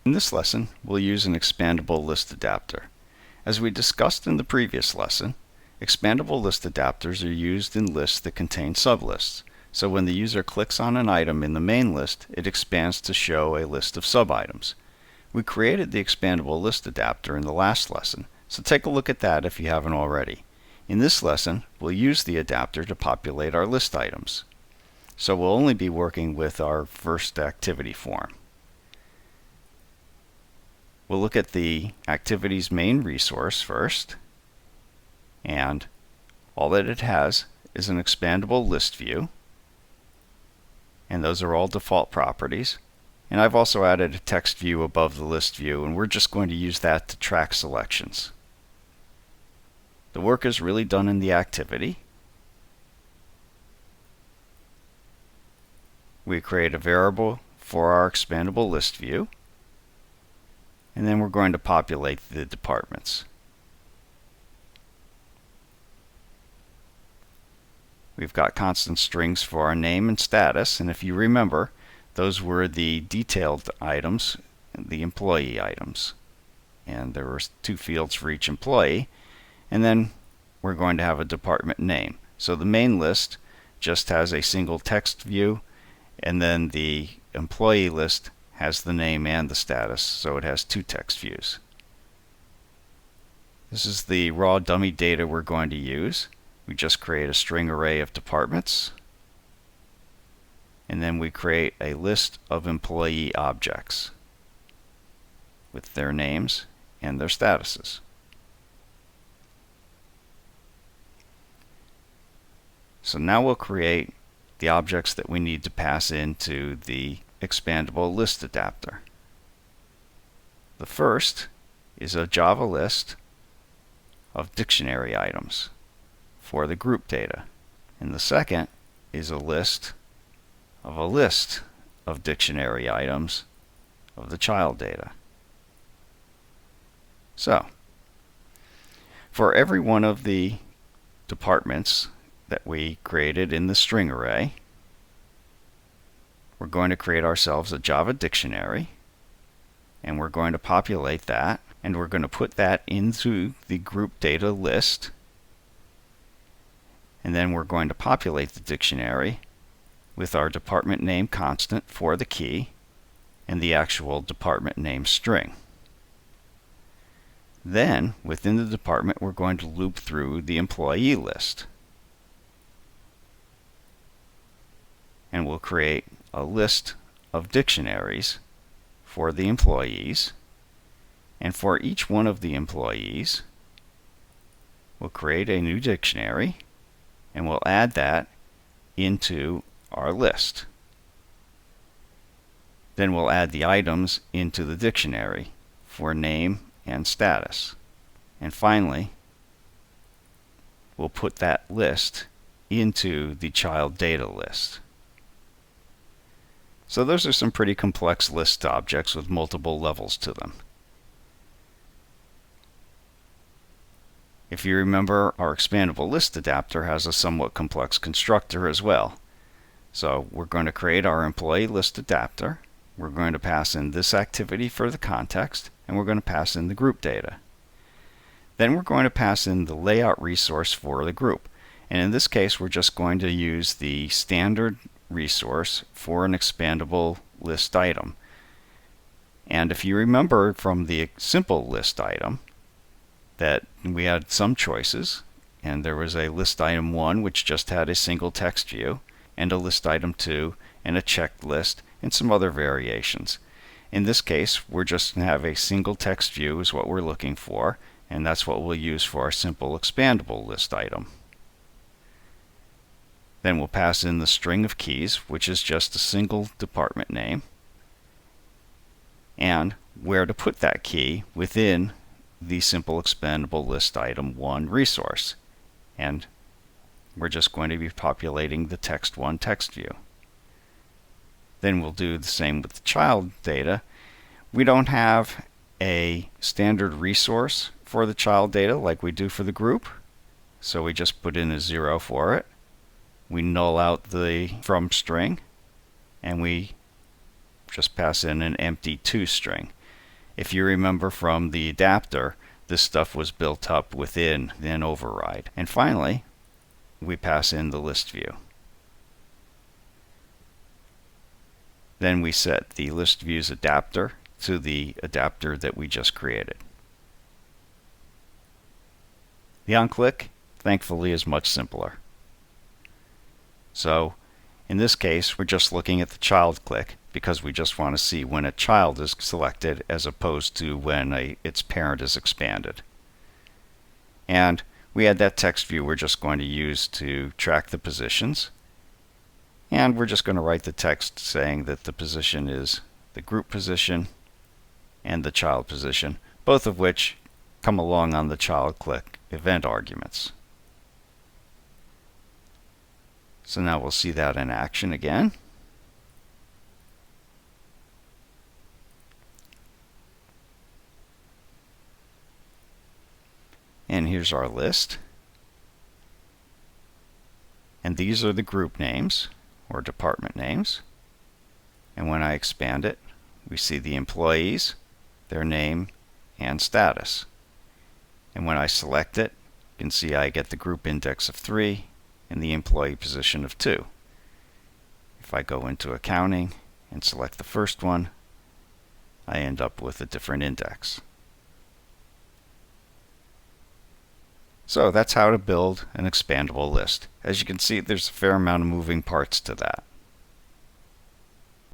In this lesson, we'll use an expandable list adapter. As we discussed in the previous lesson, expandable list adapters are used in lists that contain sublists. So when the user clicks on an item in the main list, it expands to show a list of sub-items. We created the expandable list adapter in the last lesson, so take a look at that if you haven't already. In this lesson, we'll use the adapter to populate our list items. So we'll only be working with our first activity form. We'll look at the activity's main resource first, and all that it has is an expandable list view, and those are all default properties. And I've also added a text view above the list view, and we're just going to use that to track selections. The work is really done in the activity. We create a variable for our expandable list view, and then we're going to populate the departments. We've got constant strings for our name and status, and if you remember, those were the detailed items, the employee items. And there were 2 fields for each employee, and then we're going to have a department name. So the main list just has a single text view, and then the employee list has the name and the status, so it has 2 text views. This is the raw dummy data we're going to use. We just create a string array of departments, and then we create a list of employee objects with their names and their statuses. So now we'll create the objects that we need to pass into the expandable list adapter. The first is a Java list of dictionary items for the group data, and the second is a list of dictionary items of the child data. So, for every one of the departments that we created in the string array, we're going to create ourselves a Java dictionary, and we're going to populate that, and we're going to put that into the group data list, and then we're going to populate the dictionary with our department name constant for the key and the actual department name string. Then, within the department, we're going to loop through the employee list, and we'll create a list of dictionaries for the employees, and for each one of the employees we'll create a new dictionary, and we'll add that into our list. Then we'll add the items into the dictionary for name and status, and finally we'll put that list into the child data list. So those are some pretty complex list objects with multiple levels to them. If you remember, our expandable list adapter has a somewhat complex constructor as well. So we're going to create our employee list adapter. We're going to pass in this activity for the context, and we're going to pass in the group data. Then we're going to pass in the layout resource for the group. And in this case, we're just going to use the standard resource for an expandable list item. And if you remember from the simple list item that we had some choices, and there was a list item 1 which just had a single text view, and a list item 2 and a checked list and some other variations. In this case, we're just going to have a single text view is what we're looking for, and that's what we'll use for our simple expandable list item. Then we'll pass in the string of keys, which is just a single department name, and where to put that key within the simple expandable list item 1 resource. And we're just going to be populating the text 1 text view. Then we'll do the same with the child data. We don't have a standard resource for the child data like we do for the group, so we just put in a 0 for it. We null out the from string, and we just pass in an empty to string. If you remember from the adapter, this stuff was built up within an override. And finally, we pass in the list view. Then we set the list view's adapter to the adapter that we just created. The onClick, thankfully, is much simpler. So in this case, we're just looking at the child click because we just want to see when a child is selected as opposed to when its parent is expanded. And we had that text view we're just going to use to track the positions. And we're just going to write the text saying that the position is the group position and the child position, both of which come along on the child click event arguments. So now we'll see that in action again. And here's our list. And these are the group names or department names. And when I expand it, we see the employees, their name, and status. And when I select it, you can see I get the group index of 3 and the employee position of 2. If I go into accounting and select the first one, I end up with a different index. So that's how to build an expandable list. As you can see, there's a fair amount of moving parts to that.